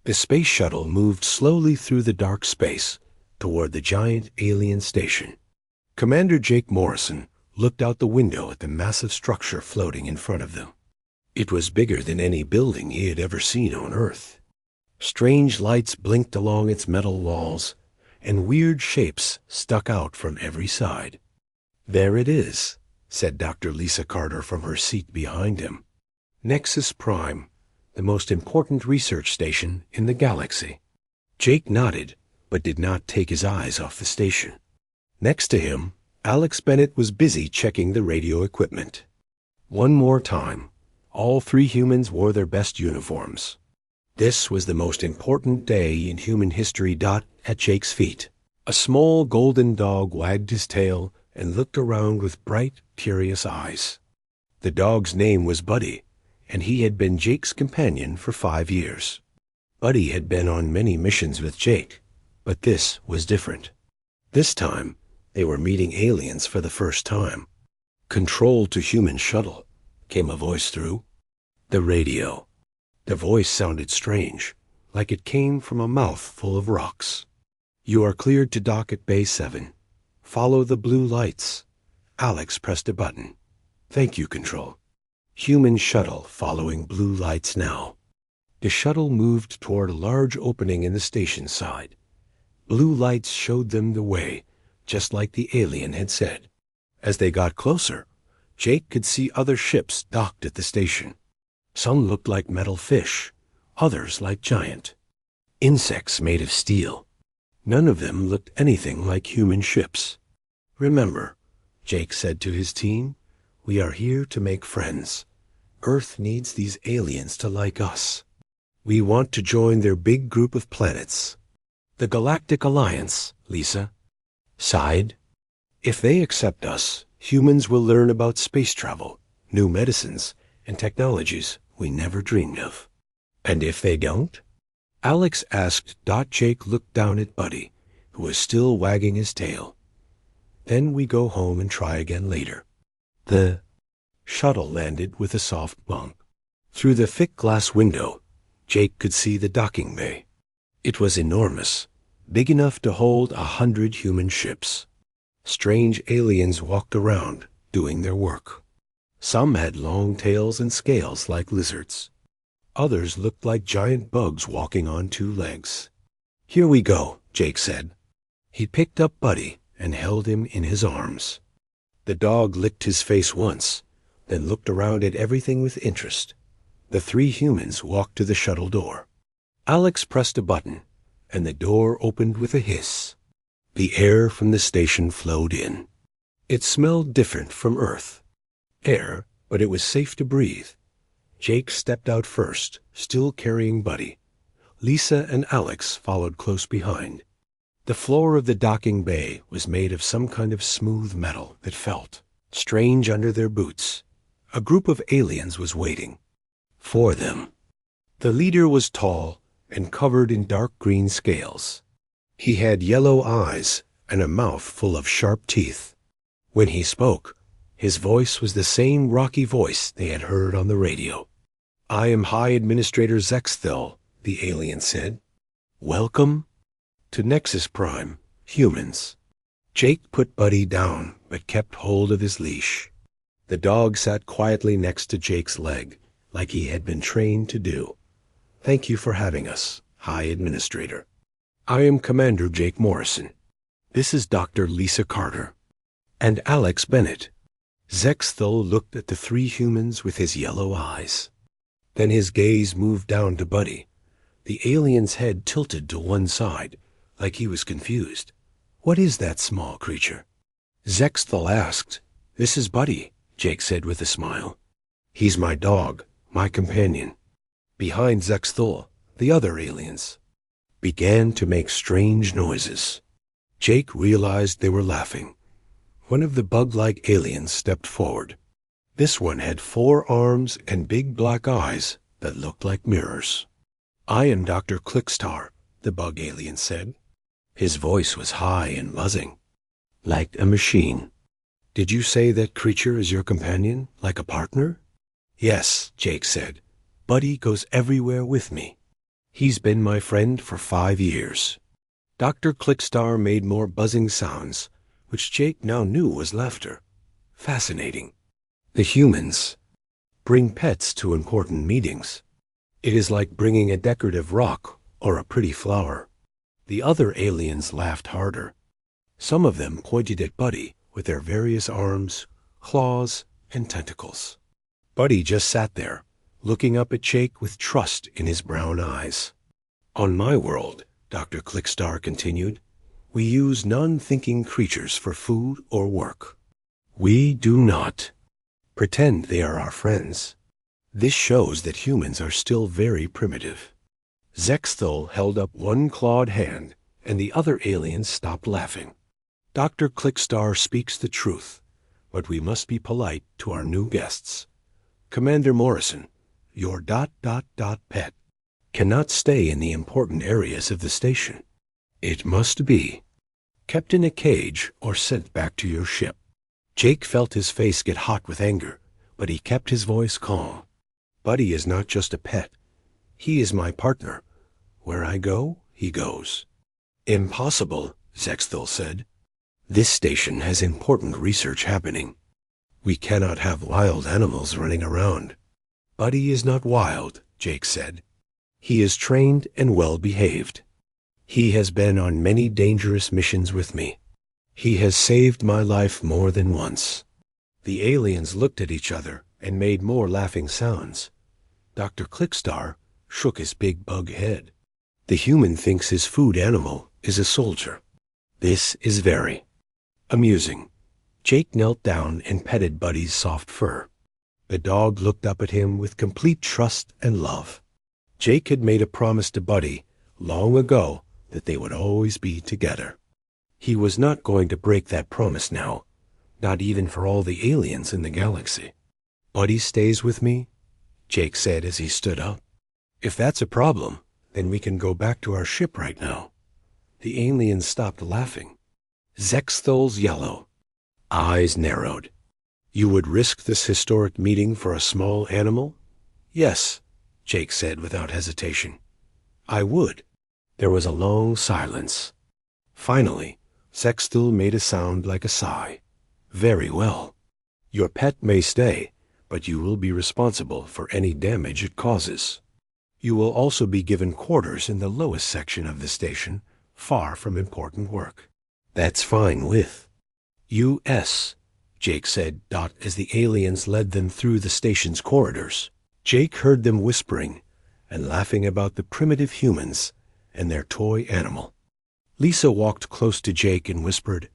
The space shuttle moved slowly through the dark space toward the giant alien station. Commander Jake Morrison looked out the window at the massive structure floating in front of them. It was bigger than any building he had ever seen on Earth. Strange lights blinked along its metal walls, and weird shapes stuck out from every side. "There it is," said Dr. Lisa Carter from her seat behind him. "Nexus Prime, the most important research station in the galaxy." Jake nodded, but did not take his eyes off the station. Next to him, Alex Bennett was busy checking the radio equipment. One more time, all three humans wore their best uniforms. This was the most important day in human history. At Jake's feet, a small golden dog wagged his tail and looked around with bright, curious eyes. The dog's name was Buddy, and he had been Jake's companion for 5 years. Buddy had been on many missions with Jake, but this was different. This time, they were meeting aliens for the first time. "Control to human shuttle," came a voice through the radio. The voice sounded strange, like it came from a mouth full of rocks. "You are cleared to dock at Bay 7. Follow the blue lights." Alex pressed a button. "Thank you, Control." Human shuttle following blue lights now. The shuttle moved toward a large opening in the station side. Blue lights showed them the way, just like the alien had said. As they got closer, Jake could see other ships docked at the station. Some looked like metal fish, others like giant insects made of steel. None of them looked anything like human ships. "Remember," Jake said to his team, "we are here to make friends. Earth needs these aliens to like us. We want to join their big group of planets. The Galactic Alliance," Lisa sighed. "If they accept us, humans will learn about space travel, new medicines, and technologies we never dreamed of." "And if they don't?" Alex asked. Jake looked down at Buddy, who was still wagging his tail. "Then we go home and try again later." The shuttle landed with a soft bump. Through the thick glass window, Jake could see the docking bay. It was enormous, big enough to hold 100 human ships. Strange aliens walked around, doing their work. Some had long tails and scales like lizards. Others looked like giant bugs walking on 2 legs. "Here we go," Jake said. He picked up Buddy and held him in his arms. The dog licked his face once, then looked around at everything with interest. The 3 humans walked to the shuttle door. Alex pressed a button, and the door opened with a hiss. The air from the station flowed in. It smelled different from Earth. Air, but it was safe to breathe. Jake stepped out first, still carrying Buddy. Lisa and Alex followed close behind. The floor of the docking bay was made of some kind of smooth metal that felt strange under their boots. A group of aliens was waiting for them. The leader was tall and covered in dark green scales. He had yellow eyes and a mouth full of sharp teeth. When he spoke, his voice was the same rocky voice they had heard on the radio. "I am High Administrator Zexthel," the alien said. "Welcome to Nexus Prime, humans." Jake put Buddy down, but kept hold of his leash. The dog sat quietly next to Jake's leg, like he had been trained to do. "Thank you for having us, High Administrator. I am Commander Jake Morrison. This is Dr. Lisa Carter. And Alex Bennett." Zexthel looked at the 3 humans with his yellow eyes. Then his gaze moved down to Buddy. The alien's head tilted to one side, like he was confused. "What is that small creature?" Zexthel asked. "This is Buddy," Jake said with a smile. "He's my dog, my companion." Behind Zexthel, the other aliens began to make strange noises. Jake realized they were laughing. One of the bug-like aliens stepped forward. This one had 4 arms and big black eyes that looked like mirrors. "I am Dr. Clickstar," the bug alien said. His voice was high and buzzing, like a machine. "Did you say that creature is your companion, like a partner?" "Yes," Jake said. "Buddy goes everywhere with me." He's been my friend for 5 years. Dr. Clickstar made more buzzing sounds, which Jake now knew was laughter. Fascinating. The humans bring pets to important meetings. It is like bringing a decorative rock or a pretty flower. The other aliens laughed harder. Some of them pointed at Buddy with their various arms, claws, and tentacles. Buddy just sat there, looking up at Jake with trust in his brown eyes. On my world, Dr. Clickstar continued, we use non-thinking creatures for food or work. We do not pretend they are our friends. This shows that humans are still very primitive. Zexthul held up one clawed hand, and the other aliens stopped laughing. Dr. Clickstar speaks the truth, but we must be polite to our new guests. Commander Morrison, your ... pet cannot stay in the important areas of the station. It must be kept in a cage or sent back to your ship. Jake felt his face get hot with anger, but he kept his voice calm. Buddy is not just a pet. He is my partner. Where I go, he goes. Impossible, Zexthul said. This station has important research happening. We cannot have wild animals running around. Buddy is not wild, Jake said. He is trained and well-behaved. He has been on many dangerous missions with me. He has saved my life more than once. The aliens looked at each other and made more laughing sounds. Dr. Clickstar shook his big bug head. The human thinks his food animal is a soldier. This is very amusing. Jake knelt down and petted Buddy's soft fur. The dog looked up at him with complete trust and love. Jake had made a promise to Buddy long ago that they would always be together. He was not going to break that promise now, not even for all the aliens in the galaxy. Buddy stays with me, Jake said as he stood up. If that's a problem, then we can go back to our ship right now. The aliens stopped laughing. Zexthul's yellow eyes narrowed. You would risk this historic meeting for a small animal? Yes, Jake said without hesitation. I would. There was a long silence. Finally, Zexthul made a sound like a sigh. Very well. Your pet may stay, but you will be responsible for any damage it causes. You will also be given quarters in the lowest section of the station, far from important work. That's fine with U.S., Jake said, as the aliens led them through the station's corridors. Jake heard them whispering and laughing about the primitive humans and their toy animal. Lisa walked close to Jake and whispered,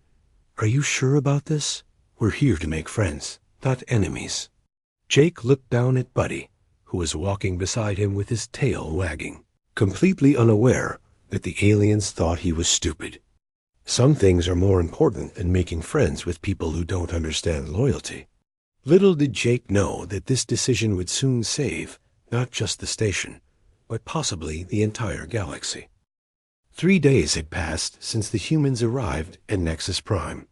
Are you sure about this? We're here to make friends, not enemies. Jake looked down at Buddy, who was walking beside him with his tail wagging, completely unaware that the aliens thought he was stupid. Some things are more important than making friends with people who don't understand loyalty. Little did Jake know that this decision would soon save not just the station, but possibly the entire galaxy. 3 days had passed since the humans arrived at Nexus Prime.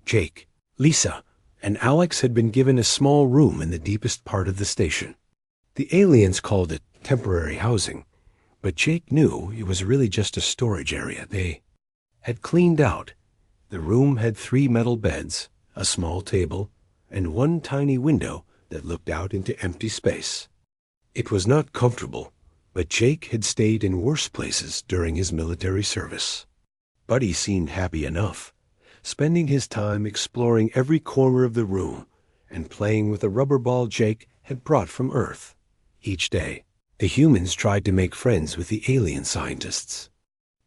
Jake, Lisa, and Alex had been given a small room in the deepest part of the station. The aliens called it temporary housing, but Jake knew it was really just a storage area they had cleaned out. The room had 3 metal beds, a small table, and one tiny window that looked out into empty space. It was not comfortable, but Jake had stayed in worse places during his military service. Buddy seemed happy enough, spending his time exploring every corner of the room and playing with a rubber ball Jake had brought from Earth. Each day, the humans tried to make friends with the alien scientists.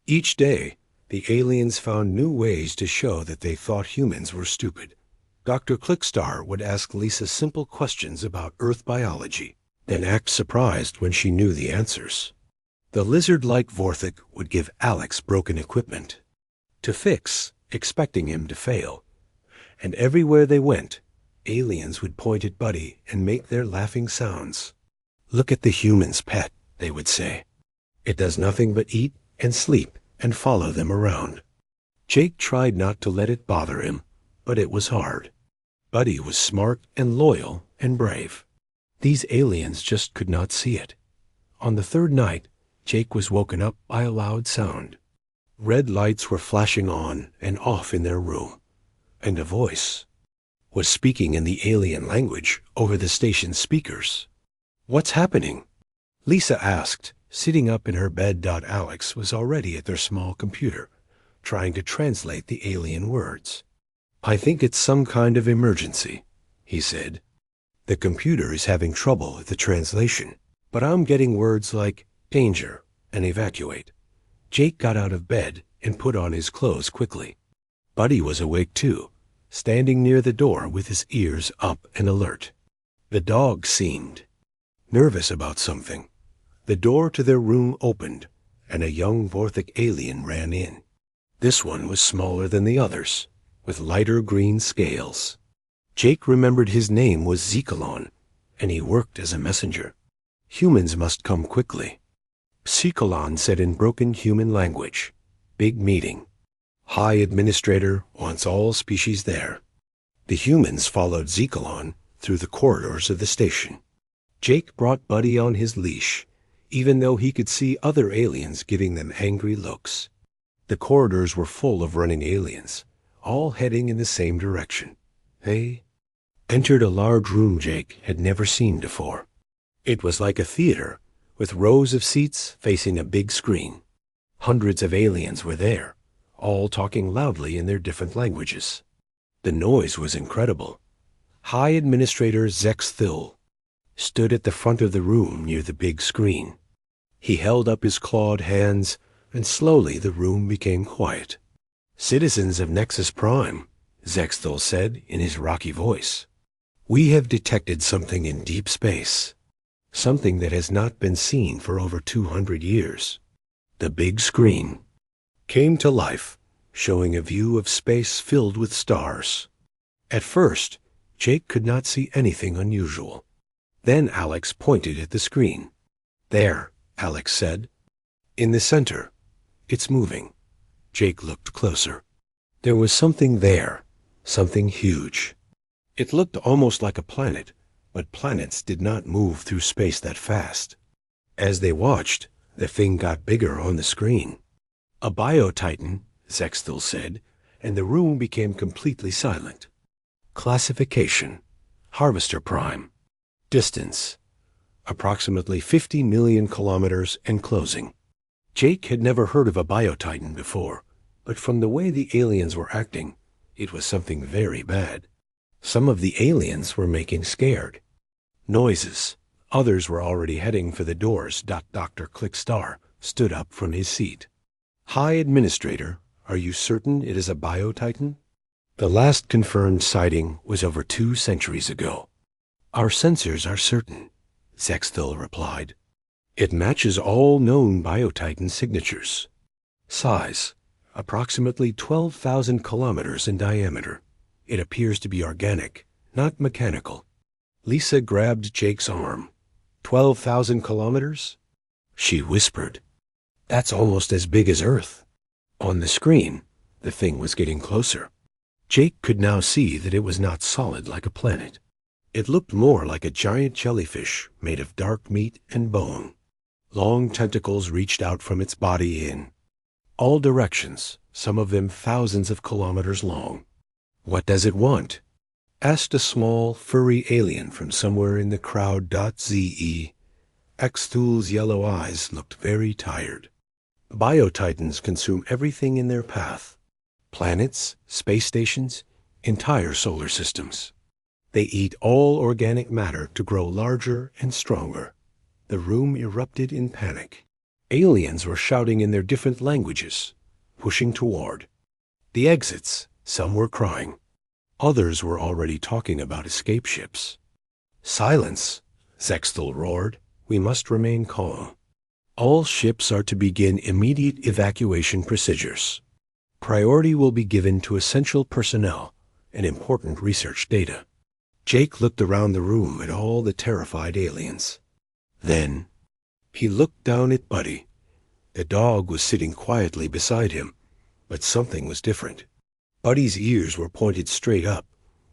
Each day, the aliens found new ways to show that they thought humans were stupid. Dr. Clickstar would ask Lisa simple questions about Earth biology, then act surprised when she knew the answers. The lizard-like Vorthik would give Alex broken equipment to fix, expecting him to fail. And everywhere they went, aliens would point at Buddy and make their laughing sounds. Look at the human's pet, they would say. It does nothing but eat and sleep and follow them around. Jake tried not to let it bother him, but it was hard. Buddy was smart and loyal and brave. These aliens just could not see it. On the 3rd night, Jake was woken up by a loud sound. Red lights were flashing on and off in their room, and a voice was speaking in the alien language over the station's speakers. "What's happening?" Lisa asked, sitting up in her bed. Alex was already at their small computer, trying to translate the alien words. "I think it's some kind of emergency," he said. "The computer is having trouble with the translation, but I'm getting words like danger and evacuate." Jake got out of bed and put on his clothes quickly. Buddy was awake too, standing near the door with his ears up and alert. The dog seemed nervous about something. The door to their room opened, and a young Vorthic alien ran in. This one was smaller than the others, with lighter green scales. Jake remembered his name was Zekalon, and he worked as a messenger. Humans must come quickly. Zekalon said in broken human language, "Big meeting. High Administrator wants all species there." The humans followed Zekalon through the corridors of the station. Jake brought Buddy on his leash, even though he could see other aliens giving them angry looks. The corridors were full of running aliens, all heading in the same direction. They entered a large room Jake had never seen before. It was like a theater, with rows of seats facing a big screen. Hundreds of aliens were there, all talking loudly in their different languages. The noise was incredible. High Administrator Zexthil stood at the front of the room near the big screen. He held up his clawed hands, and slowly the room became quiet. "Citizens of Nexus Prime," Zexthil said in his rocky voice, "we have detected something in deep space, something that has not been seen for over 200 years. The big screen came to life, showing a view of space filled with stars. At first, Jake could not see anything unusual. Then Alex pointed at the screen. "There," Alex said. "In the center. It's moving." Jake looked closer. There was something there, something huge. It looked almost like a planet, but planets did not move through space that fast. As they watched, the thing got bigger on the screen. "A biotitan," Zexthil said, and the room became completely silent. Classification: Harvester Prime. Distance: approximately 50 million kilometers and closing. Jake had never heard of a biotitan before, but from the way the aliens were acting, it was something very bad. Some of the aliens were making scared noises. Others were already heading for the doors. Dr. Clickstar stood up from his seat. "High Administrator, are you certain it is a biotitan?" "The last confirmed sighting was over 2 centuries ago." "Our sensors are certain," Zexthil replied. "It matches all known biotitan signatures. Size: approximately 12,000 kilometers in diameter. It appears to be organic, not mechanical." Lisa grabbed Jake's arm. 12,000 kilometers? She whispered. "That's almost as big as Earth." On the screen, the thing was getting closer. Jake could now see that it was not solid like a planet. It looked more like a giant jellyfish made of dark meat and bone. Long tentacles reached out from its body in all directions, some of them thousands of kilometers long. "What does it want?" asked a small, furry alien from somewhere in the crowd. Ze Xthul's yellow eyes looked very tired. "Biotitans consume everything in their path. Planets, space stations, entire solar systems. They eat all organic matter to grow larger and stronger." The room erupted in panic. Aliens were shouting in their different languages, pushing toward the exits. Some were crying. Others were already talking about escape ships. "Silence," Zexthil roared. "We must remain calm. All ships are to begin immediate evacuation procedures. Priority will be given to essential personnel and important research data." Jake looked around the room at all the terrified aliens. Then he looked down at Buddy. The dog was sitting quietly beside him, but something was different. Buddy's ears were pointed straight up,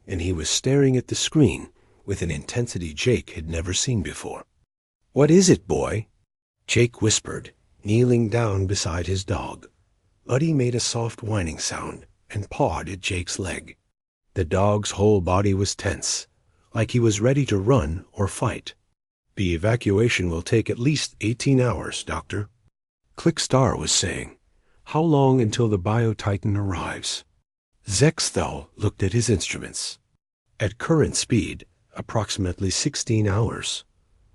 and he was staring at the screen with an intensity Jake had never seen before. "What is it, boy?" Jake whispered, Kneeling down beside his dog, Buddy made a soft whining sound and pawed at Jake's leg. The dog's whole body was tense, like he was ready to run or fight. "The evacuation will take at least 18 hours, Doctor," Clickstar was saying. "How long until the Bio-Titan arrives?" Zexthal looked at his instruments. "At current speed, approximately 16 hours.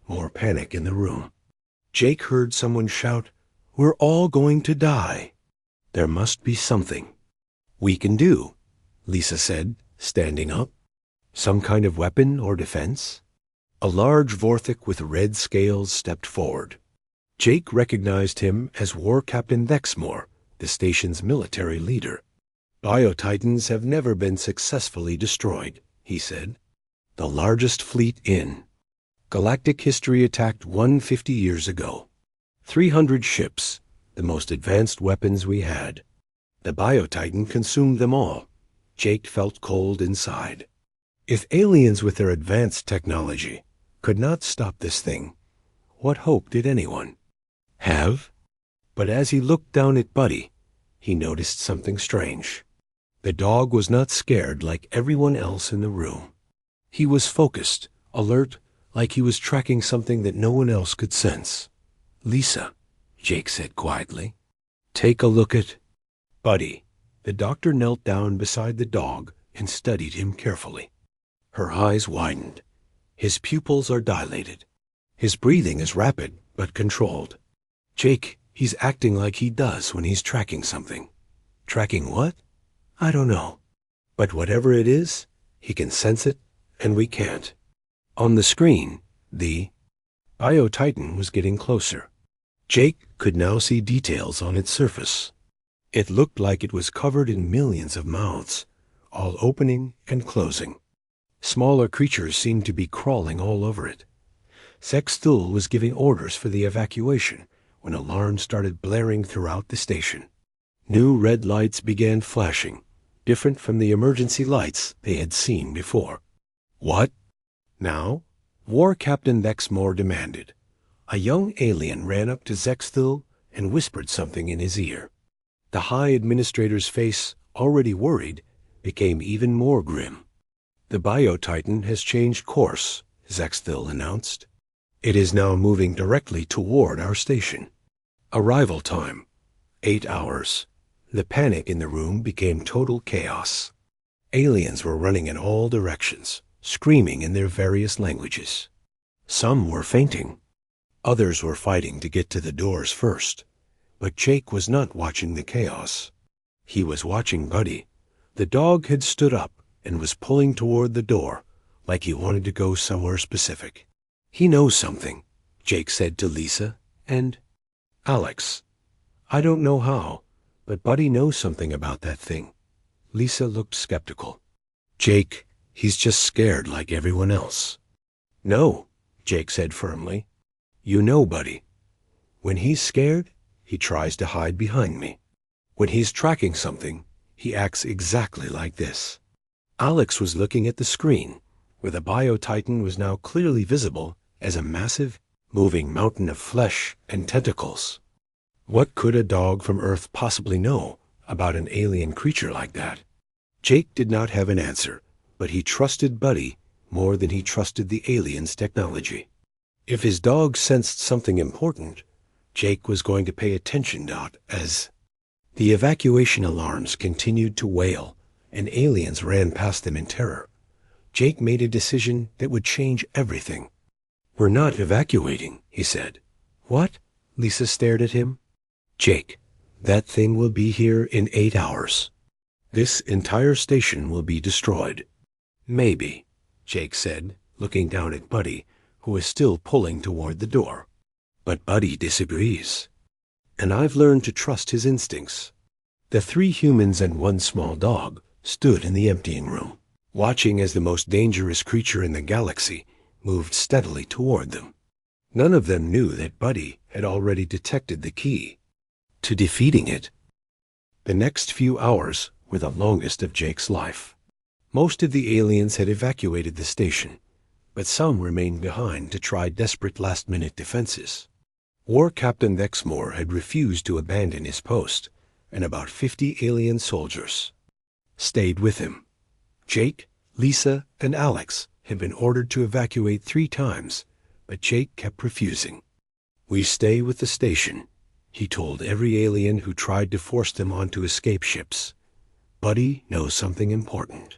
More panic in the room. Jake heard someone shout, "We're all going to die." "There must be something we can do," Lisa said, standing up. "Some kind of weapon or defense?" A large Vorthik with red scales stepped forward. Jake recognized him as War Captain Vexmore, the station's military leader. "Bio-Titans have never been successfully destroyed," he said. "The largest fleet in Galactic history attacked 150 years ago. 300 ships, the most advanced weapons we had. The Bio-Titan consumed them all." Jake felt cold inside. If aliens with their advanced technology could not stop this thing, what hope did anyone have? But as he looked down at Buddy, he noticed something strange. The dog was not scared like everyone else in the room. He was focused, alert, like he was tracking something that no one else could sense. "Lisa," Jake said quietly, "take a look at Buddy." The doctor knelt down beside the dog and studied him carefully. Her eyes widened. His pupils are dilated. His breathing is rapid but controlled. "Jake, he's acting like he does when he's tracking something." "Tracking what?" "I don't know. But whatever it is, he can sense it, and we can't." On the screen, the Bio-Titan was getting closer. Jake could now see details on its surface. It looked like it was covered in millions of mouths, all opening and closing. Smaller creatures seemed to be crawling all over it. Sextul was giving orders for the evacuation when alarms started blaring throughout the station. New red lights began flashing, different from the emergency lights they had seen before. "What now?" War Captain Vexmore demanded. A young alien ran up to Zexthil and whispered something in his ear. The High Administrator's face, already worried, became even more grim. "The Bio-Titan has changed course," Zexthil announced. "It is now moving directly toward our station. Arrival time, 8 hours. The panic in the room became total chaos. Aliens were running in all directions, screaming in their various languages. Some were fainting. Others were fighting to get to the doors first. But Jake was not watching the chaos. He was watching Buddy. The dog had stood up and was pulling toward the door, like he wanted to go somewhere specific. "He knows something," Jake said to Lisa, and Alex. "I don't know how, but Buddy knows something about that thing." Lisa looked skeptical. "Jake, he's just scared like everyone else." "No," Jake said firmly. "You know, Buddy. When he's scared, he tries to hide behind me. When he's tracking something, he acts exactly like this." Alex was looking at the screen, where the Bio-Titan was now clearly visible as a massive, moving mountain of flesh and tentacles. What could a dog from Earth possibly know about an alien creature like that? Jake did not have an answer, but he trusted Buddy more than he trusted the alien's technology. If his dog sensed something important, Jake was going to pay attention to it as the evacuation alarms continued to wail and aliens ran past them in terror. Jake made a decision that would change everything. "We're not evacuating," he said. "What?" Lisa stared at him. "Jake, that thing will be here in 8 hours. This entire station will be destroyed." "Maybe," Jake said, looking down at Buddy, who was still pulling toward the door. "But Buddy disagrees. And I've learned to trust his instincts." The 3 humans and 1 small dog stood in the emptying room, watching as the most dangerous creature in the galaxy moved steadily toward them. None of them knew that Buddy had already detected the key to defeating it. The next few hours were the longest of Jake's life. Most of the aliens had evacuated the station, but some remained behind to try desperate last-minute defenses. War Captain Exmoor had refused to abandon his post, and about 50 alien soldiers stayed with him. Jake, Lisa, and Alex had been ordered to evacuate 3 times, but Jake kept refusing. "We stay with the station," he told every alien who tried to force them onto escape ships. "Buddy knows something important."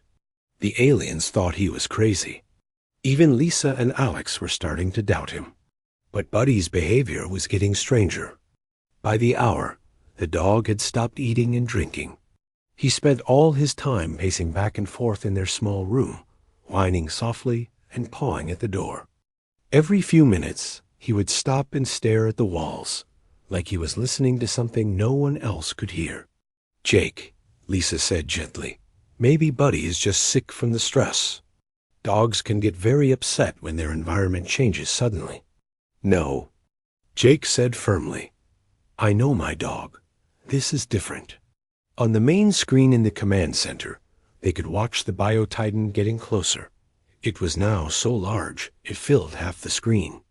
The aliens thought he was crazy. Even Lisa and Alex were starting to doubt him. But Buddy's behavior was getting stranger. By the hour, the dog had stopped eating and drinking. He spent all his time pacing back and forth in their small room, whining softly and pawing at the door. Every few minutes, he would stop and stare at the walls, like he was listening to something no one else could hear. "Jake," Lisa said gently, "maybe Buddy is just sick from the stress. Dogs can get very upset when their environment changes suddenly." "No," Jake said firmly. "I know my dog. This is different." On the main screen in the command center, they could watch the Biotitan getting closer. It was now so large, it filled half the screen.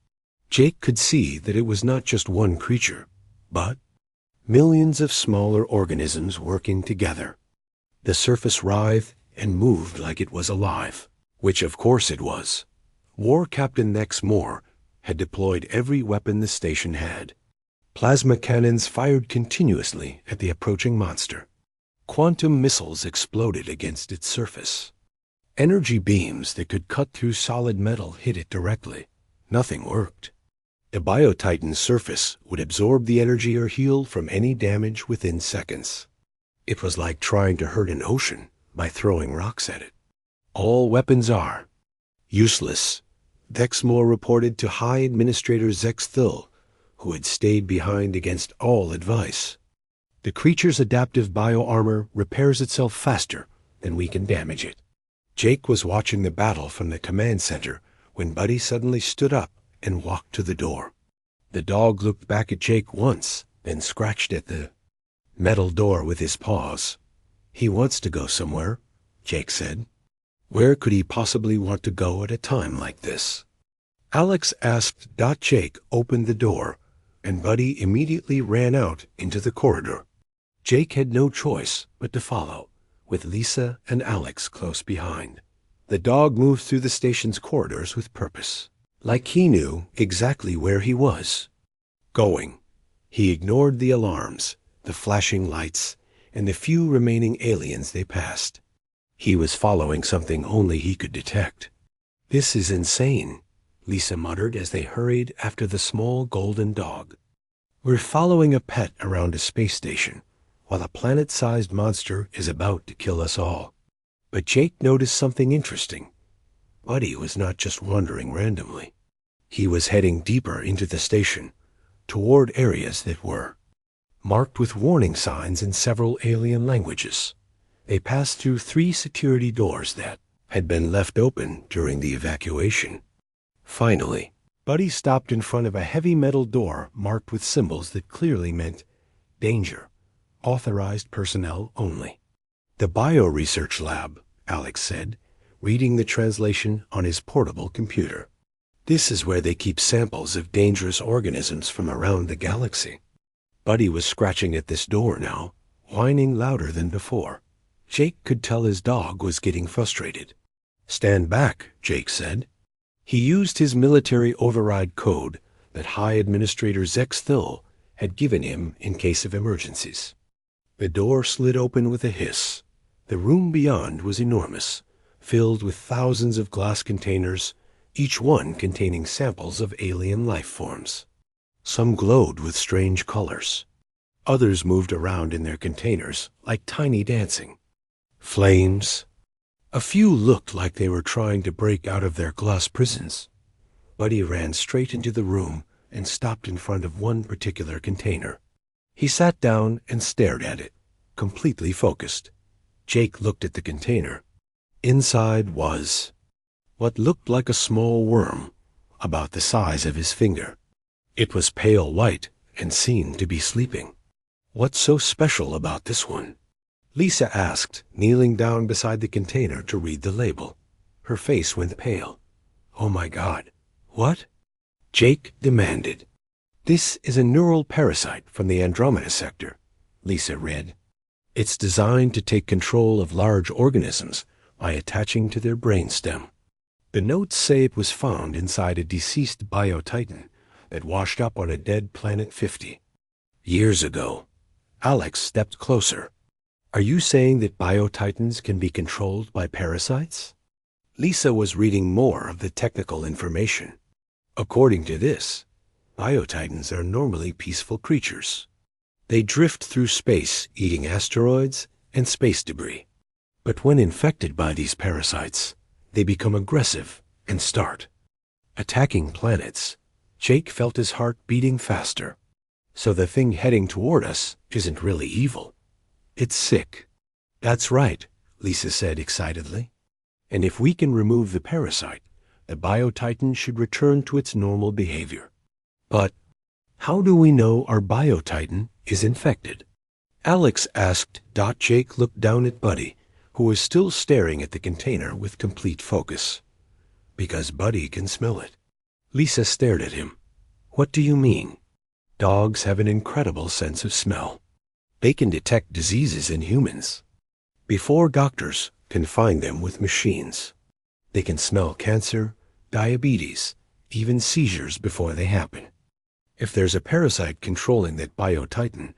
Jake could see that it was not just one creature, but millions of smaller organisms working together. The surface writhed and moved like it was alive, which of course it was. War Captain Exmoor had deployed every weapon the station had. Plasma cannons fired continuously at the approaching monster. Quantum missiles exploded against its surface. Energy beams that could cut through solid metal hit it directly. Nothing worked. The Biotitan's surface would absorb the energy or heal from any damage within seconds. It was like trying to hurt an ocean by throwing rocks at it. "All weapons are useless," Exmoor reported to High Administrator Zex Thill, who had stayed behind against all advice. "The creature's adaptive bioarmor repairs itself faster than we can damage it." Jake was watching the battle from the command center when Buddy suddenly stood up and walked to the door. The dog looked back at Jake once, then scratched at the metal door with his paws. "He wants to go somewhere," Jake said. "Where could he possibly want to go at a time like this?" Alex asked. Jake opened the door, and Buddy immediately ran out into the corridor. Jake had no choice but to follow, with Lisa and Alex close behind. The dog moved through the station's corridors with purpose, like he knew exactly where he was going. He ignored the alarms, the flashing lights, and the few remaining aliens they passed. He was following something only he could detect. "This is insane," Lisa muttered as they hurried after the small golden dog. "We're following a pet around a space station, while a planet-sized monster is about to kill us all." But Jake noticed something interesting. Buddy was not just wandering randomly. He was heading deeper into the station, toward areas that were marked with warning signs in several alien languages. They passed through 3 security doors that had been left open during the evacuation. Finally, Buddy stopped in front of a heavy metal door marked with symbols that clearly meant danger, authorized personnel only. "The Bioresearch Lab," Alex said, reading the translation on his portable computer. "This is where they keep samples of dangerous organisms from around the galaxy." Buddy was scratching at this door now, whining louder than before. Jake could tell his dog was getting frustrated. "Stand back," Jake said. He used his military override code that High Administrator Zex Thill had given him in case of emergencies. The door slid open with a hiss. The room beyond was enormous, filled with thousands of glass containers, each one containing samples of alien life forms. Some glowed with strange colors. Others moved around in their containers like tiny dancing flames. A few looked like they were trying to break out of their glass prisons. Buddy ran straight into the room and stopped in front of one particular container. He sat down and stared at it, completely focused. Jake looked at the container. Inside was what looked like a small worm, about the size of his finger. It was pale white and seemed to be sleeping. "What's so special about this one?" Lisa asked, kneeling down beside the container to read the label. Her face went pale. "Oh my God, what?" Jake demanded. "This is a neural parasite from the Andromeda sector," Lisa read. "It's designed to take control of large organisms by attaching to their brainstem." The notes say it was found inside a deceased biotitan that washed up on a dead Planet 50 years ago. Alex stepped closer. "Are you saying that biotitans can be controlled by parasites?" Lisa was reading more of the technical information. According to this, biotitans are normally peaceful creatures. They drift through space eating asteroids and space debris. But when infected by these parasites, they become aggressive and start attacking planets. Jake felt his heart beating faster. So the thing heading toward us isn't really evil. It's sick. "That's right," Lisa said excitedly. "And if we can remove the parasite, the biotitan should return to its normal behavior." "But how do we know our biotitan is infected?" Alex asked. Jake looked down at Buddy, who was still staring at the container with complete focus. "Because Buddy can smell it." Lisa stared at him. "What do you mean?" "Dogs have an incredible sense of smell. They can detect diseases in humans before doctors can find them with machines. They can smell cancer, diabetes, even seizures before they happen. If there's a parasite controlling that biotitan,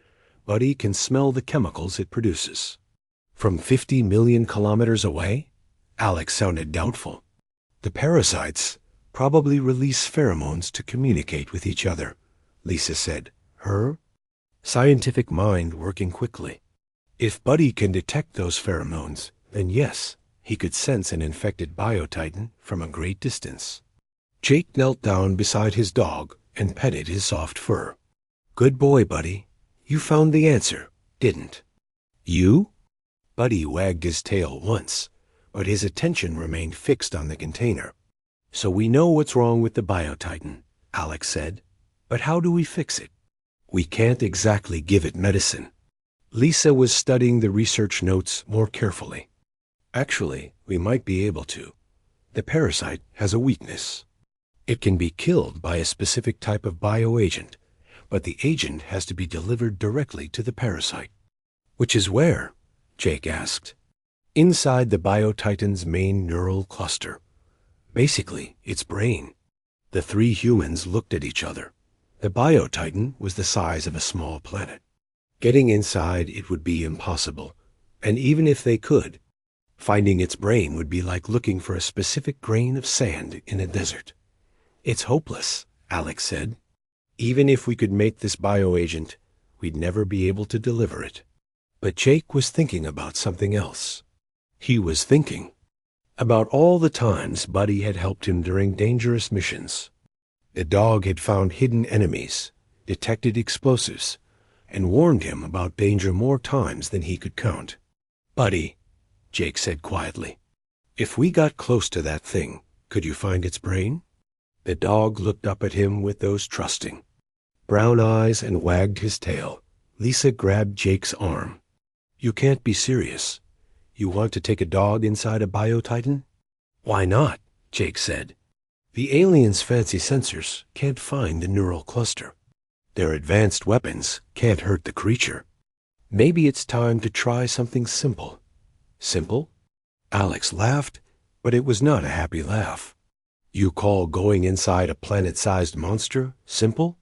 Buddy can smell the chemicals it produces." "From 50 million kilometers away?" Alex sounded doubtful. "The parasites probably release pheromones to communicate with each other," Lisa said, her scientific mind working quickly. "If Buddy can detect those pheromones, then yes, he could sense an infected biotitan from a great distance." Jake knelt down beside his dog and petted his soft fur. "Good boy, Buddy. You found the answer, didn't you?" Buddy wagged his tail once, but his attention remained fixed on the container. "So we know what's wrong with the biotitan," Alex said. "But how do we fix it?" "We can't exactly give it medicine." Lisa was studying the research notes more carefully. "Actually, we might be able to. The parasite has a weakness. It can be killed by a specific type of bioagent, but the agent has to be delivered directly to the parasite." "Which is where?" Jake asked. "Inside the biotitan's main neural cluster. Basically, its brain." The three humans looked at each other. The biotitan was the size of a small planet. Getting inside it would be impossible, and even if they could, finding its brain would be like looking for a specific grain of sand in a desert. "It's hopeless," Alex said. "Even if we could make this bioagent, we'd never be able to deliver it." But Jake was thinking about something else. He was thinking about all the times Buddy had helped him during dangerous missions. The dog had found hidden enemies, detected explosives, and warned him about danger more times than he could count. "Buddy," Jake said quietly, "if we got close to that thing, could you find its brain?" The dog looked up at him with those trusting brown eyes and wagged his tail. Lisa grabbed Jake's arm. "You can't be serious. You want to take a dog inside a biotitan?" "Why not?" Jake said. "The aliens' fancy sensors can't find the neural cluster. Their advanced weapons can't hurt the creature. Maybe it's time to try something simple." "Simple?" Alex laughed, but it was not a happy laugh. "You call going inside a planet-sized monster simple?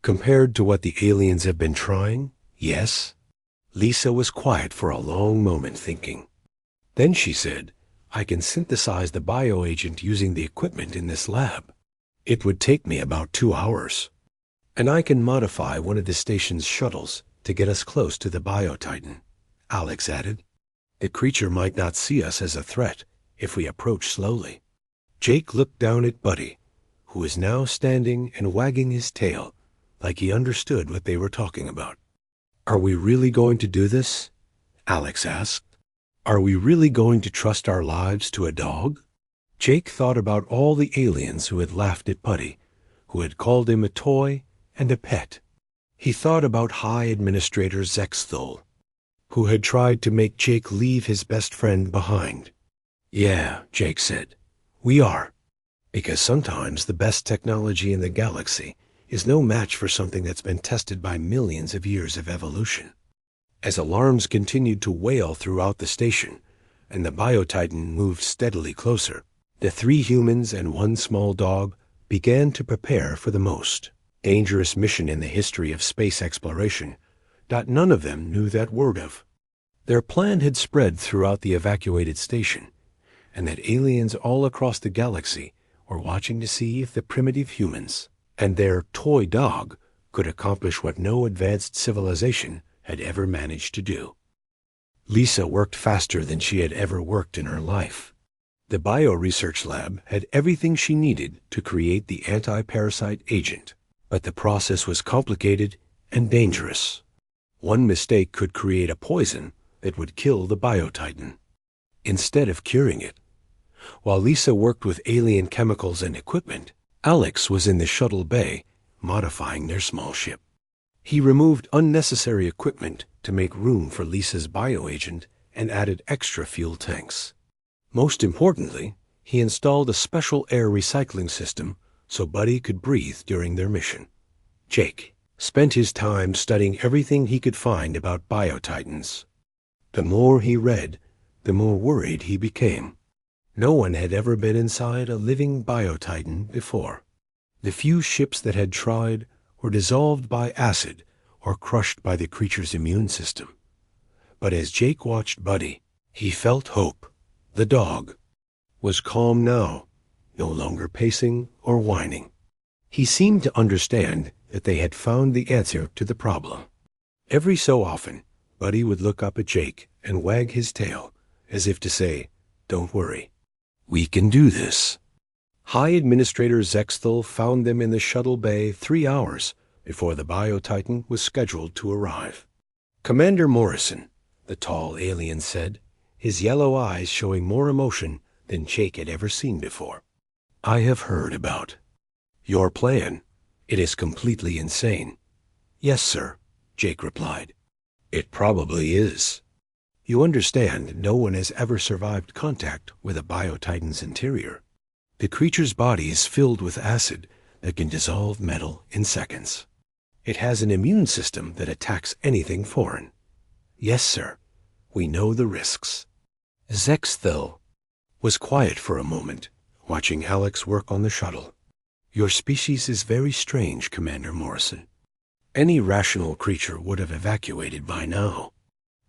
Compared to what the aliens have been trying, yes." Lisa was quiet for a long moment thinking. Then she said, "I can synthesize the bioagent using the equipment in this lab. It would take me about 2 hours. And I can modify one of the station's shuttles to get us close to the biotitan," Alex added. "The creature might not see us as a threat if we approach slowly." Jake looked down at Buddy, who was now standing and wagging his tail like he understood what they were talking about. "Are we really going to do this?" Alex asked. "Are we really going to trust our lives to a dog?" Jake thought about all the aliens who had laughed at Buddy, who had called him a toy and a pet. He thought about High Administrator Zexthol, who had tried to make Jake leave his best friend behind. "Yeah," Jake said, "we are. Because sometimes the best technology in the galaxy is no match for something that's been tested by millions of years of evolution. As alarms continued to wail throughout the station, and the Biotitan moved steadily closer, the 3 humans and 1 small dog began to prepare for the most dangerous mission in the history of space exploration that none of them knew that word of. Their plan had spread throughout the evacuated station, and that aliens all across the galaxy were watching to see if the primitive humans and their toy dog could accomplish what no advanced civilization had ever managed to do. Lisa worked faster than she had ever worked in her life. The bio-research lab had everything she needed to create the anti-parasite agent, but the process was complicated and dangerous. One mistake could create a poison that would kill the Biotitan. Instead of curing it, while Lisa worked with alien chemicals and equipment, Alex was in the shuttle bay modifying their small ship. He removed unnecessary equipment to make room for Lisa's bioagent and added extra fuel tanks. Most importantly, he installed a special air recycling system so Buddy could breathe during their mission. Jake spent his time studying everything he could find about Biotitans. The more he read, the more worried he became. No one had ever been inside a living Biotitan before. The few ships that had tried were dissolved by acid or crushed by the creature's immune system. But as Jake watched Buddy, he felt hope. The dog was calm now, no longer pacing or whining. He seemed to understand that they had found the answer to the problem. Every so often, Buddy would look up at Jake and wag his tail, as if to say, "Don't worry, we can do this." High Administrator Zexthel found them in the shuttle bay 3 hours before the Biotitan was scheduled to arrive. "Commander Morrison," the tall alien said, his yellow eyes showing more emotion than Jake had ever seen before. "I have heard about your plan. It is completely insane." "Yes, sir," Jake replied. "It probably is. You understand, no one has ever survived contact with a Biotitan's interior. The creature's body is filled with acid that can dissolve metal in seconds. It has an immune system that attacks anything foreign. Yes, sir, we know the risks." Zexthel was quiet for a moment, watching Alex work on the shuttle. "Your species is very strange, Commander Morrison. Any rational creature would have evacuated by now."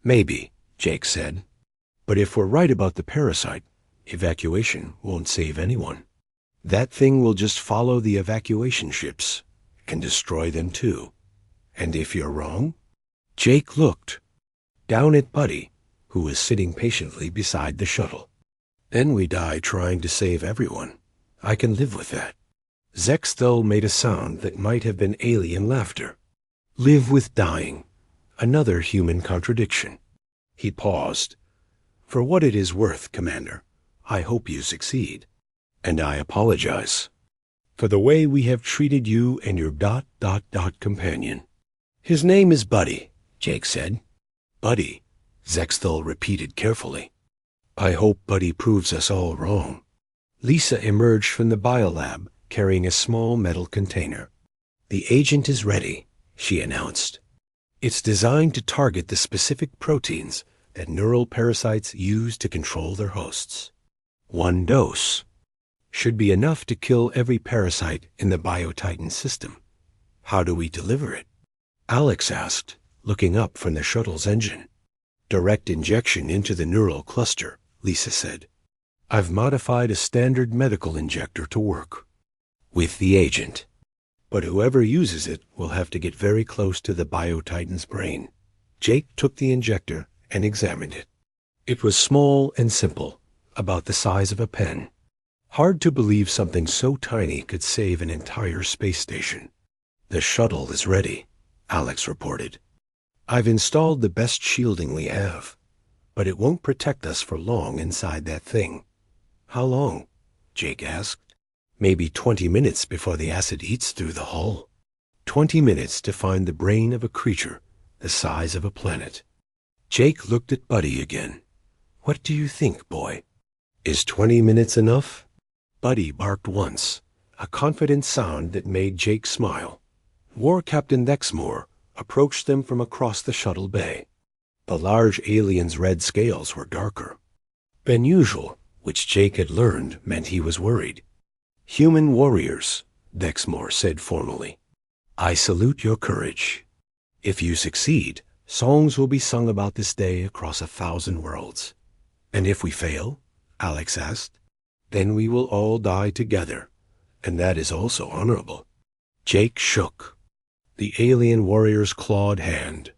"Maybe," Jake said. "But if we're right about the parasite, evacuation won't save anyone. That thing will just follow the evacuation ships, can destroy them too. And if you're wrong?" Jake looked down at Buddy, who was sitting patiently beside the shuttle. "Then we die trying to save everyone. I can live with that." Zexthel made a sound that might have been alien laughter. "Live with dying. Another human contradiction." He paused. "For what it is worth, Commander, I hope you succeed. And I apologize for the way we have treated you and your ... companion." "His name is Buddy," Jake said. "Buddy," Zexthel repeated carefully. "I hope Buddy proves us all wrong." Lisa emerged from the biolab carrying a small metal container. "The agent is ready," she announced. "It's designed to target the specific proteins that neural parasites use to control their hosts. 1 dose should be enough to kill every parasite in the Biotitan system. How do we deliver it?" Alex asked, looking up from the shuttle's engine. "Direct injection into the neural cluster," Lisa said. "I've modified a standard medical injector to work with the agent. But whoever uses it will have to get very close to the Biotitan's brain." Jake took the injector and examined it. It was small and simple, about the size of a pen. Hard to believe something so tiny could save an entire space station. "The shuttle is ready," Alex reported. "I've installed the best shielding we have, but it won't protect us for long inside that thing." "How long?" Jake asked. "Maybe 20 minutes before the acid eats through the hull. 20 minutes to find the brain of a creature the size of a planet." Jake looked at Buddy again. "What do you think, boy? Is 20 minutes enough?" Buddy barked once, a confident sound that made Jake smile. War Captain Dexmore approached them from across the shuttle bay. The large alien's red scales were darker than usual, which Jake had learned meant he was worried. "Human warriors," Dexmore said formally. "I salute your courage. If you succeed, songs will be sung about this day across 1,000 worlds. And if we fail," Alex asked, "then we will all die together, and that is also honorable." Jake shook. The alien warrior's clawed hand.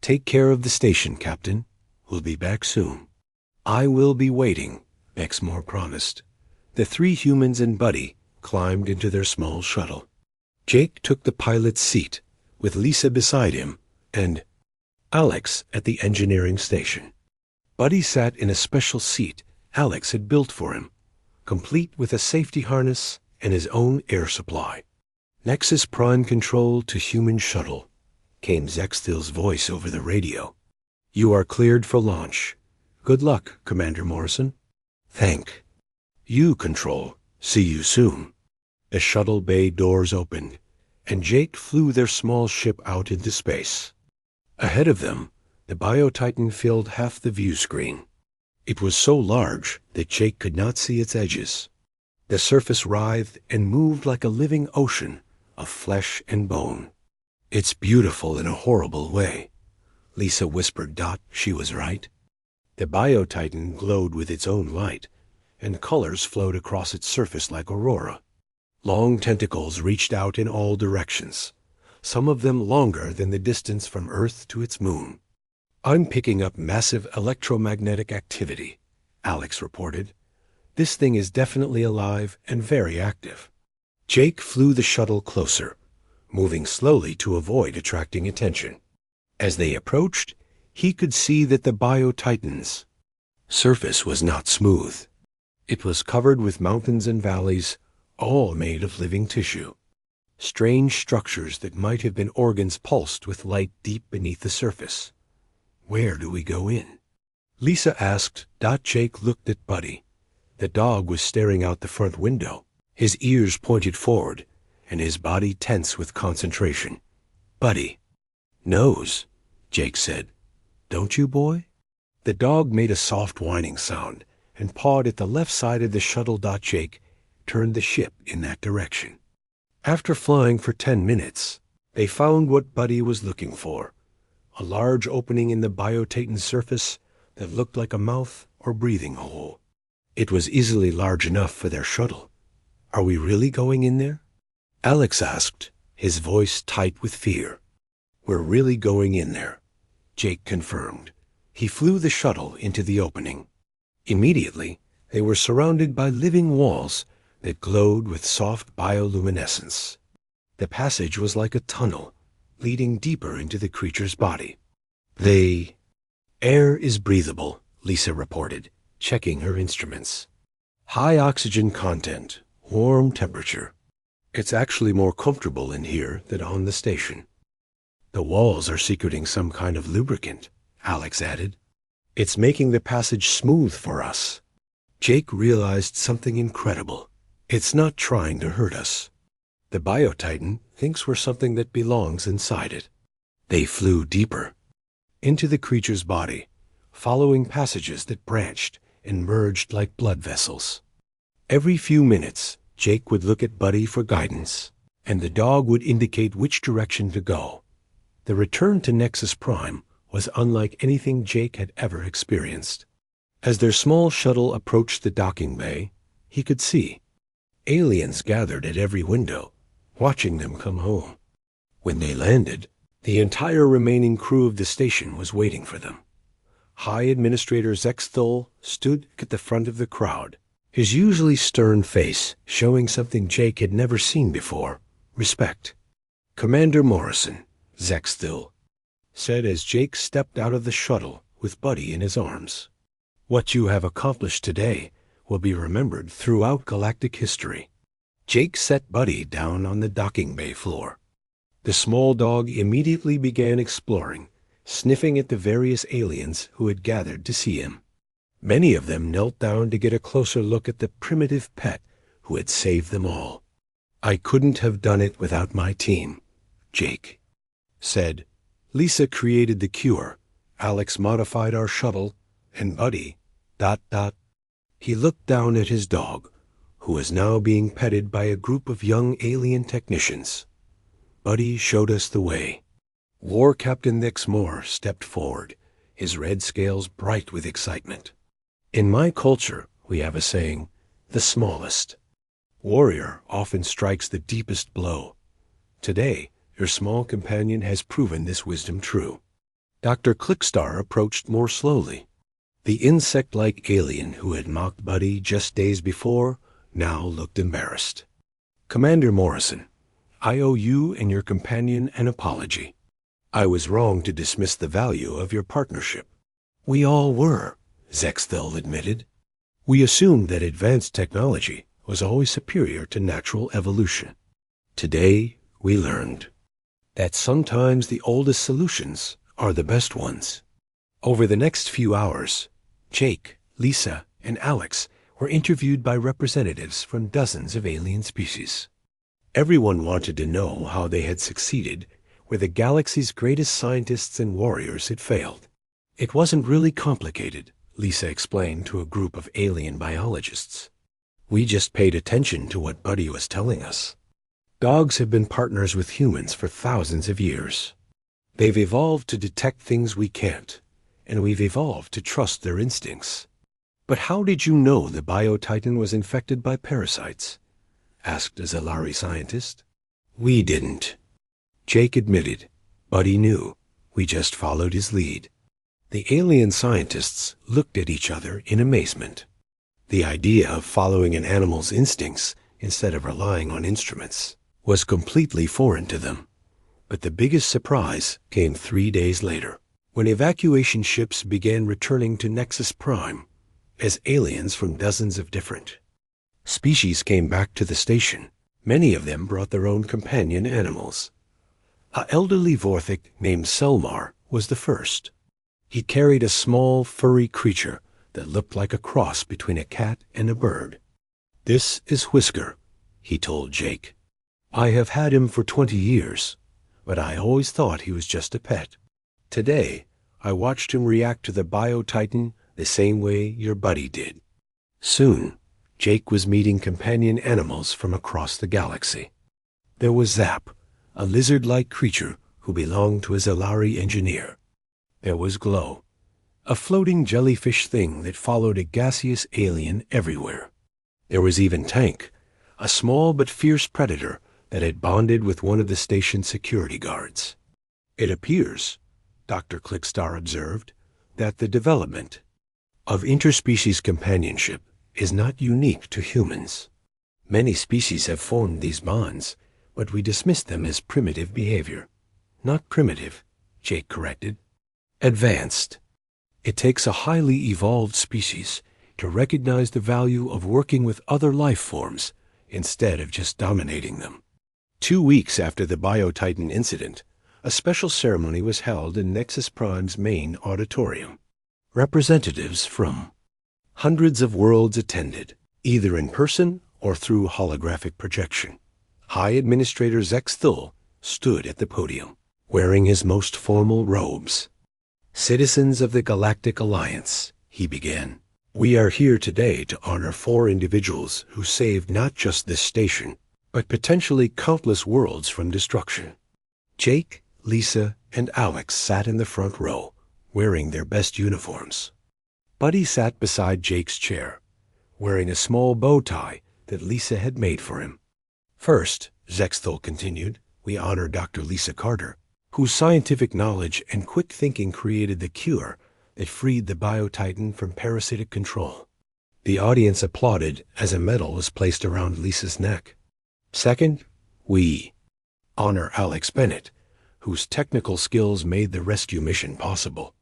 "Take care of the station, Captain. We'll be back soon." "I will be waiting," Dexmore promised. The three humans and Buddy climbed into their small shuttle. Jake took the pilot's seat, with Lisa beside him, and Alex at the engineering station. Buddy sat in a special seat Alex had built for him, complete with a safety harness and his own air supply. "Nexus Prime Control to human shuttle," came Zextil's voice over the radio. "You are cleared for launch. Good luck, Commander Morrison." "Thank you, Control. See you soon." The shuttle bay doors opened, and Jake flew their small ship out into space. Ahead of them, the Biotitan filled half the view screen. It was so large that Jake could not see its edges. The surface writhed and moved like a living ocean of flesh and bone. "It's beautiful in a horrible way," Lisa whispered. She was right. The Biotitan glowed with its own light, and colors flowed across its surface like aurora. Long tentacles reached out in all directions, some of them longer than the distance from Earth to its moon. "I'm picking up massive electromagnetic activity," Alex reported. "This thing is definitely alive and very active." Jake flew the shuttle closer, moving slowly to avoid attracting attention. As they approached, he could see that the Biotitan's surface was not smooth. It was covered with mountains and valleys, all made of living tissue. Strange structures that might have been organs pulsed with light deep beneath the surface. "Where do we go in?" Lisa asked. Jake looked at Buddy. The dog was staring out the front window, his ears pointed forward, and his body tense with concentration. "Buddy knows," Jake said. "Don't you, boy?" The dog made a soft whining sound and pawed at the left side of the shuttle. Jake turned the ship in that direction. After flying for 10 minutes, they found what Buddy was looking for, a large opening in the Biotitan's surface that looked like a mouth or breathing hole. It was easily large enough for their shuttle. "Are we really going in there?" Alex asked, his voice tight with fear. "We're really going in there," Jake confirmed. He flew the shuttle into the opening. Immediately, they were surrounded by living walls that glowed with soft bioluminescence. The passage was like a tunnel, leading deeper into the creature's body. "The air is breathable," Lisa reported, checking her instruments. "High oxygen content, warm temperature. It's actually more comfortable in here than on the station." "The walls are secreting some kind of lubricant," Alex added. "It's making the passage smooth for us." Jake realized something incredible. It's not trying to hurt us. The Biotitan thinks we're something that belongs inside it. They flew deeper into the creature's body, following passages that branched and merged like blood vessels. Every few minutes, Jake would look at Buddy for guidance, and the dog would indicate which direction to go. The return to Nexus Prime was unlike anything Jake had ever experienced. As their small shuttle approached the docking bay, he could see aliens gathered at every window, watching them come home. When they landed, the entire remaining crew of the station was waiting for them. High Administrator Zextil stood at the front of the crowd, his usually stern face showing something Jake had never seen before: respect. "Commander Morrison," Zextil said as Jake stepped out of the shuttle with Buddy in his arms. "What you have accomplished today will be remembered throughout galactic history." Jake set Buddy down on the docking bay floor. The small dog immediately began exploring, sniffing at the various aliens who had gathered to see him. Many of them knelt down to get a closer look at the primitive pet who had saved them all. "I couldn't have done it without my team," Jake said. Lisa created the cure, Alex modified our shuttle, and Buddy, ... He looked down at his dog, who was now being petted by a group of young alien technicians. Buddy showed us the way. War Captain Nix Moore stepped forward, his red scales bright with excitement. In my culture, we have a saying, the smallest warrior often strikes the deepest blow. Today, your small companion has proven this wisdom true. Dr. Clickstar approached more slowly. The insect-like alien who had mocked Buddy just days before now looked embarrassed. Commander Morrison, I owe you and your companion an apology. I was wrong to dismiss the value of your partnership. We all were, Zexthel admitted. We assumed that advanced technology was always superior to natural evolution. Today, we learned that sometimes the oldest solutions are the best ones. Over the next few hours, Jake, Lisa, and Alex were interviewed by representatives from dozens of alien species. Everyone wanted to know how they had succeeded where the galaxy's greatest scientists and warriors had failed. It wasn't really complicated, Lisa explained to a group of alien biologists. We just paid attention to what Buddy was telling us. Dogs have been partners with humans for thousands of years. They've evolved to detect things we can't, and we've evolved to trust their instincts. But how did you know the Biotitan was infected by parasites? Asked a Zalari scientist. We didn't. Jake admitted. Buddy knew. We just followed his lead. The alien scientists looked at each other in amazement. The idea of following an animal's instincts instead of relying on instruments was completely foreign to them. But the biggest surprise came 3 days later, when evacuation ships began returning to Nexus Prime, as aliens from dozens of different species came back to the station. Many of them brought their own companion animals. An elderly Vorthic named Selmar was the first. He carried a small, furry creature that looked like a cross between a cat and a bird. This is Whisker, he told Jake. I have had him for 20 years, but I always thought he was just a pet. Today, I watched him react to the Biotitan the same way your buddy did. Soon, Jake was meeting companion animals from across the galaxy. There was Zap, a lizard-like creature who belonged to a Zalari engineer. There was Glow, a floating jellyfish thing that followed a gaseous alien everywhere. There was even Tank, a small but fierce predator that had bonded with one of the station's security guards. It appears, Dr. Clickstar observed, that the development of interspecies companionship is not unique to humans. Many species have formed these bonds, but we dismiss them as primitive behavior. Not primitive, Jake corrected. Advanced. It takes a highly evolved species to recognize the value of working with other life forms instead of just dominating them. 2 weeks after the Biotitan incident, a special ceremony was held in Nexus Prime's main auditorium. Representatives from hundreds of worlds attended, either in person or through holographic projection. High Administrator Zexthul stood at the podium, wearing his most formal robes. Citizens of the Galactic Alliance, he began. We are here today to honor 4 individuals who saved not just this station, but potentially countless worlds from destruction. Jake, Lisa, and Alex sat in the front row, wearing their best uniforms. Buddy sat beside Jake's chair, wearing a small bow tie that Lisa had made for him. First, Zexthul continued, we honor Dr. Lisa Carter, whose scientific knowledge and quick thinking created the cure that freed the Biotitan from parasitic control. The audience applauded as a medal was placed around Lisa's neck. Second, we honor Alex Bennett, whose technical skills made the rescue mission possible.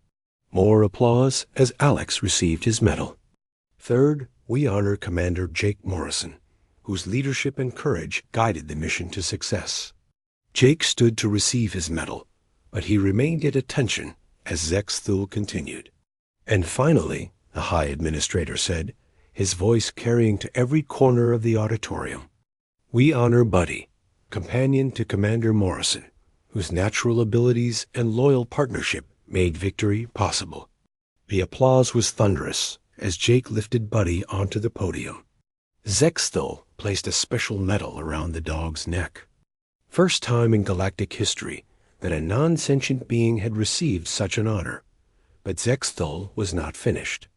More applause as Alex received his medal. Third, we honor Commander Jake Morrison, whose leadership and courage guided the mission to success. Jake stood to receive his medal, but he remained at attention as Zexthul continued. And finally, the High Administrator said, his voice carrying to every corner of the auditorium, we honor Buddy, companion to Commander Morrison, whose natural abilities and loyal partnership made victory possible. The applause was thunderous as Jake lifted Buddy onto the podium. Zexthel placed a special medal around the dog's neck. First time in galactic history that a non-sentient being had received such an honor. But Zexthel was not finished.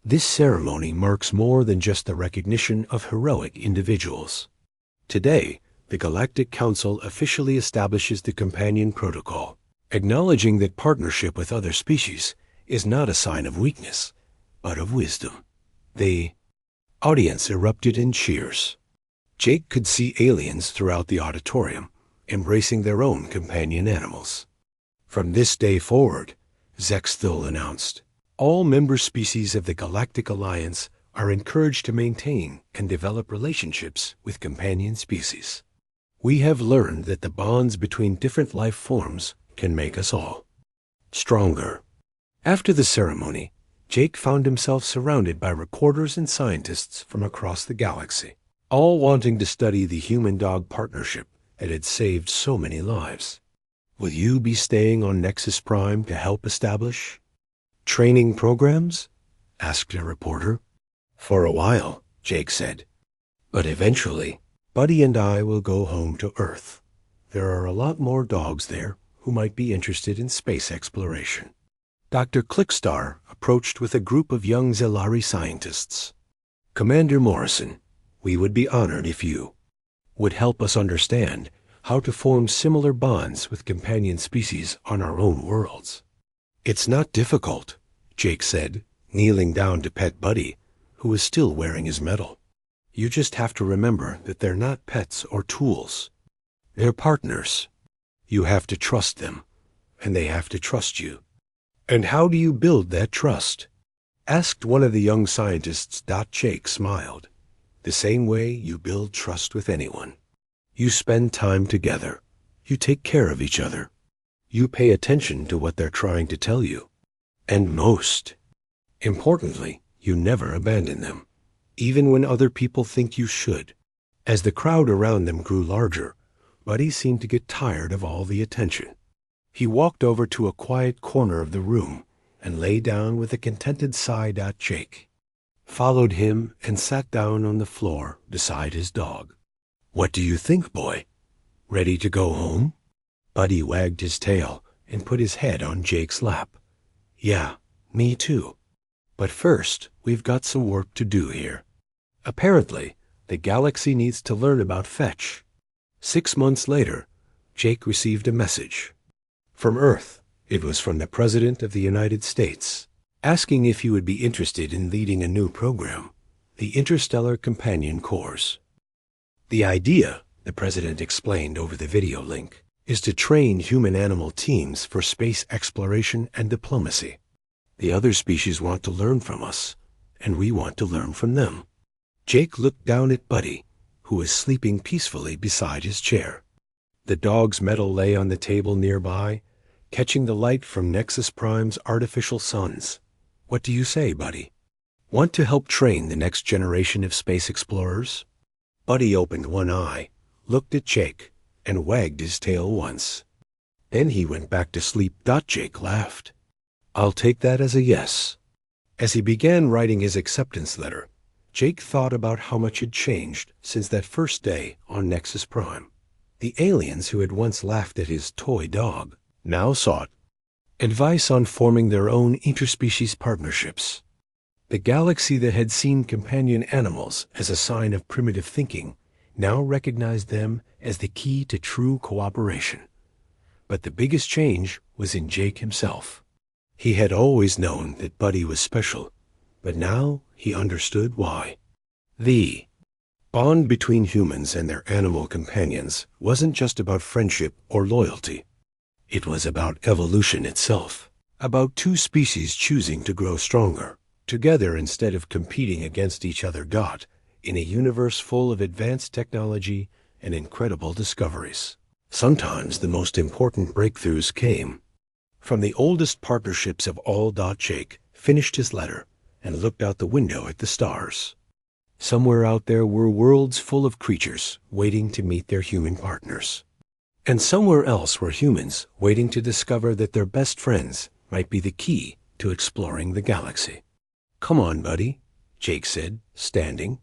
This ceremony marks more than just the recognition of heroic individuals. Today, the Galactic Council officially establishes the Companion Protocol, acknowledging that partnership with other species is not a sign of weakness, but of wisdom. The audience erupted in cheers. Jake could see aliens throughout the auditorium, embracing their own companion animals. From this day forward, Zexthel announced, all member species of the Galactic Alliance are encouraged to maintain and develop relationships with companion species. We have learned that the bonds between different life forms can make us all stronger. After the ceremony, Jake found himself surrounded by reporters and scientists from across the galaxy, all wanting to study the human-dog partnership that had saved so many lives. Will you be staying on Nexus Prime to help establish training programs? Asked a reporter. For a while, Jake said. But eventually, Buddy and I will go home to Earth. There are a lot more dogs there who might be interested in space exploration. Dr. Clickstar approached with a group of young Zelari scientists. Commander Morrison, we would be honored if you would help us understand how to form similar bonds with companion species on our own worlds. It's not difficult, Jake said, kneeling down to pet Buddy, who was still wearing his medal. You just have to remember that they're not pets or tools. They're partners. You have to trust them, and they have to trust you. And how do you build that trust? Asked one of the young scientists. Jake smiled. The same way you build trust with anyone. You spend time together. You take care of each other. You pay attention to what they're trying to tell you. And most importantly, you never abandon them, even when other people think you should. As the crowd around them grew larger, Buddy seemed to get tired of all the attention. He walked over to a quiet corner of the room and lay down with a contented sigh. Jake followed him and sat down on the floor beside his dog. What do you think, boy? Ready to go home? Buddy wagged his tail and put his head on Jake's lap. Yeah, me too. But first, we've got some work to do here. Apparently, the galaxy needs to learn about fetch. 6 months later, Jake received a message. From Earth, it was from the President of the United States, asking if he would be interested in leading a new program, the Interstellar Companion Corps. The idea, the President explained over the video link, is to train human-animal teams for space exploration and diplomacy. The other species want to learn from us, and we want to learn from them. Jake looked down at Buddy, who was sleeping peacefully beside his chair. The dog's medal lay on the table nearby, catching the light from Nexus Prime's artificial suns. What do you say, Buddy? Want to help train the next generation of space explorers? Buddy opened one eye, looked at Jake, and wagged his tail once. Then he went back to sleep. Jake laughed. I'll take that as a yes. As he began writing his acceptance letter, Jake thought about how much had changed since that first day on Nexus Prime. The aliens who had once laughed at his toy dog now sought advice on forming their own interspecies partnerships. The galaxy that had seen companion animals as a sign of primitive thinking now recognized them as the key to true cooperation. But the biggest change was in Jake himself. He had always known that Buddy was special, but now he understood why. The bond between humans and their animal companions wasn't just about friendship or loyalty. It was about evolution itself, about two species choosing to grow stronger together instead of competing against each other. In a universe full of advanced technology and incredible discoveries, sometimes the most important breakthroughs came from the oldest partnerships of all. Jake finished his letter and looked out the window at the stars. Somewhere out there were worlds full of creatures waiting to meet their human partners. And somewhere else were humans waiting to discover that their best friends might be the key to exploring the galaxy. "Come on, buddy," Jake said, standing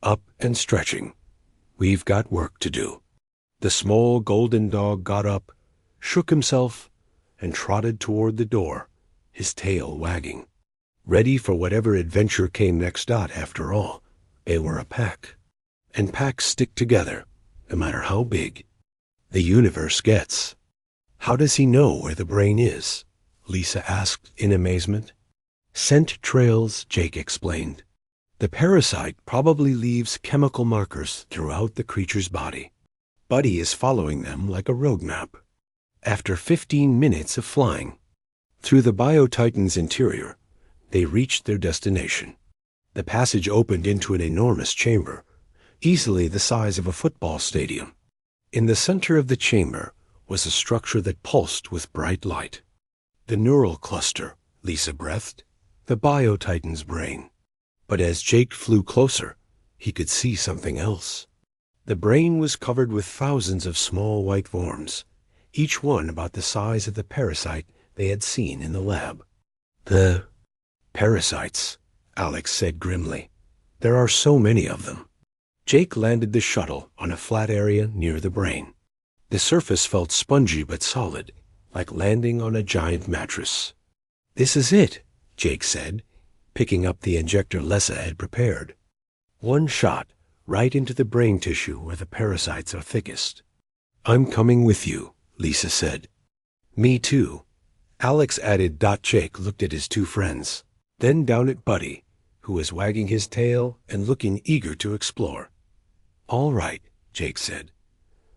up and stretching. "We've got work to do." The small golden dog got up, shook himself, and trotted toward the door, his tail wagging. Ready for whatever adventure came next. After all, they were a pack. And packs stick together, no matter how big the universe gets. "How does he know where the brain is?" Lisa asked in amazement. "Scent trails," Jake explained. "The parasite probably leaves chemical markers throughout the creature's body. Buddy is following them like a road map." After 15 minutes of flying through the Biotitan's interior, they reached their destination. The passage opened into an enormous chamber, easily the size of a football stadium. In the center of the chamber was a structure that pulsed with bright light. "The neural cluster," Lisa breathed. "The Biotitan's brain." But as Jake flew closer, he could see something else. The brain was covered with thousands of small white worms, each one about the size of the parasite they had seen in the lab. "The parasites," Alex said grimly. "There are so many of them." Jake landed the shuttle on a flat area near the brain. The surface felt spongy but solid, like landing on a giant mattress. "This is it," Jake said, picking up the injector Lessa had prepared. One shot right into the brain tissue where the parasites are thickest. "I'm coming with you," Lisa said. "Me too," Alex added. Jake looked at his two friends, then down at Buddy, who was wagging his tail and looking eager to explore. "All right," Jake said,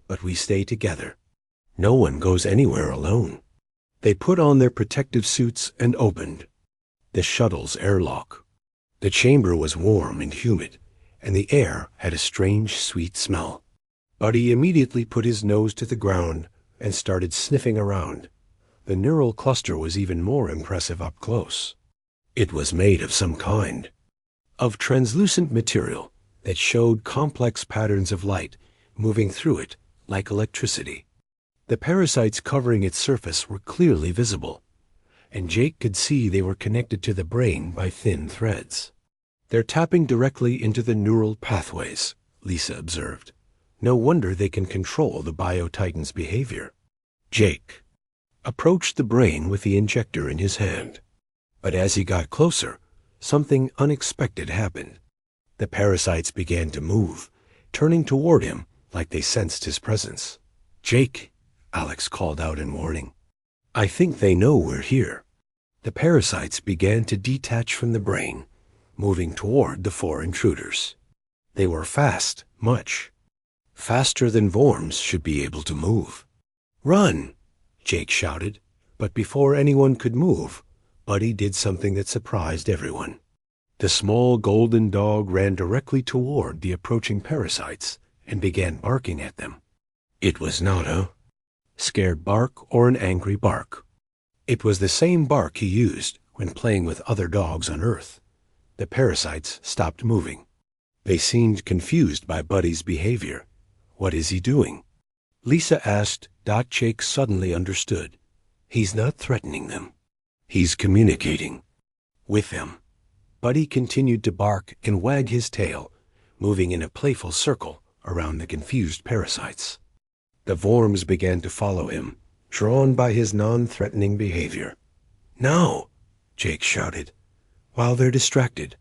"but we stay together. No one goes anywhere alone." They put on their protective suits and opened the shuttle's airlock. The chamber was warm and humid, and the air had a strange, sweet smell. Buddy immediately put his nose to the ground and started sniffing around. The neural cluster was even more impressive up close. It was made of some kind of translucent material that showed complex patterns of light moving through it like electricity. The parasites covering its surface were clearly visible, and Jake could see they were connected to the brain by thin threads. "They're tapping directly into the neural pathways," Lisa observed. "No wonder they can control the Biotitan's behavior." Jake approached the brain with the injector in his hand. But as he got closer, something unexpected happened. The parasites began to move, turning toward him like they sensed his presence. "Jake," Alex called out in warning. "I think they know we're here." The parasites began to detach from the brain, moving toward the four intruders. They were fast, much faster than worms should be able to move. "Run!" Jake shouted, but before anyone could move, Buddy did something that surprised everyone. The small golden dog ran directly toward the approaching parasites and began barking at them. It was not a scared bark or an angry bark. It was the same bark he used when playing with other dogs on Earth. The parasites stopped moving. They seemed confused by Buddy's behavior. "What is he doing?" Lisa asked. Jake suddenly understood. "He's not threatening them. He's communicating with them." Buddy continued to bark and wag his tail, moving in a playful circle around the confused parasites. The worms began to follow him, drawn by his non-threatening behavior. "No!" Jake shouted. While they're distracted,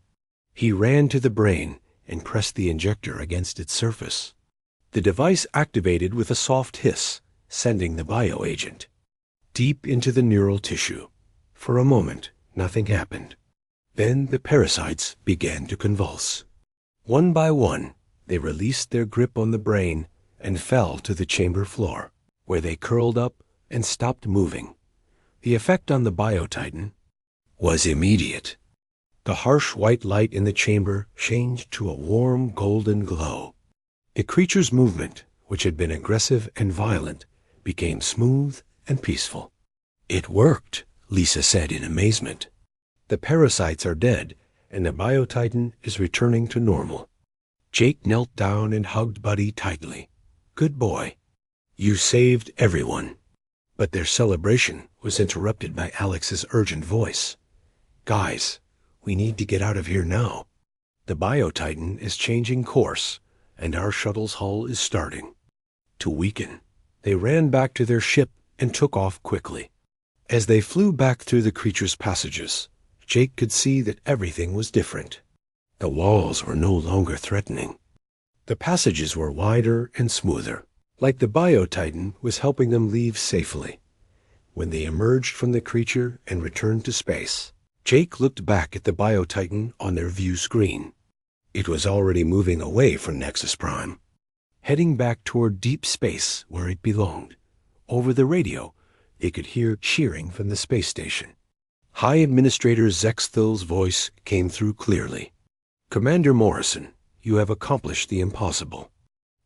he ran to the brain and pressed the injector against its surface. The device activated with a soft hiss, sending the bioagent deep into the neural tissue. For a moment, nothing happened. Then the parasites began to convulse. One by one, they released their grip on the brain and fell to the chamber floor, where they curled up and stopped moving. The effect on the Biotitan was immediate. The harsh white light in the chamber changed to a warm golden glow. The creature's movement, which had been aggressive and violent, became smooth and peaceful. "It worked," Lisa said in amazement. "The parasites are dead, and the Biotitan is returning to normal." Jake knelt down and hugged Buddy tightly. "Good boy." You saved everyone. But their celebration was interrupted by Alex's urgent voice. Guys, we need to get out of here now. The Bio-Titan is changing course, and our shuttle's hull is starting to weaken. They ran back to their ship and took off quickly. As they flew back through the creature's passages, Jake could see that everything was different. The walls were no longer threatening. The passages were wider and smoother, like the Bio-Titan was helping them leave safely. When they emerged from the creature and returned to space, Jake looked back at the Bio-Titan on their view screen. It was already moving away from Nexus Prime, heading back toward deep space where it belonged. Over the radio, they could hear cheering from the space station. High Administrator Zexthil's voice came through clearly. Commander Morrison, you have accomplished the impossible.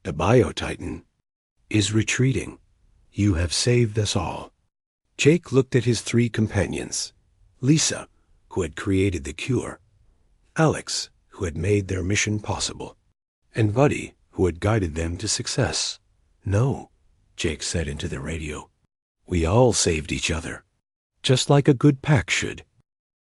The Bio-Titan is retreating. You have saved us all. Jake looked at his three companions. Lisa, who had created the cure. Alex, who had made their mission possible. And Buddy, who had guided them to success. No, Jake said into the radio. We all saved each other, just like a good pack should.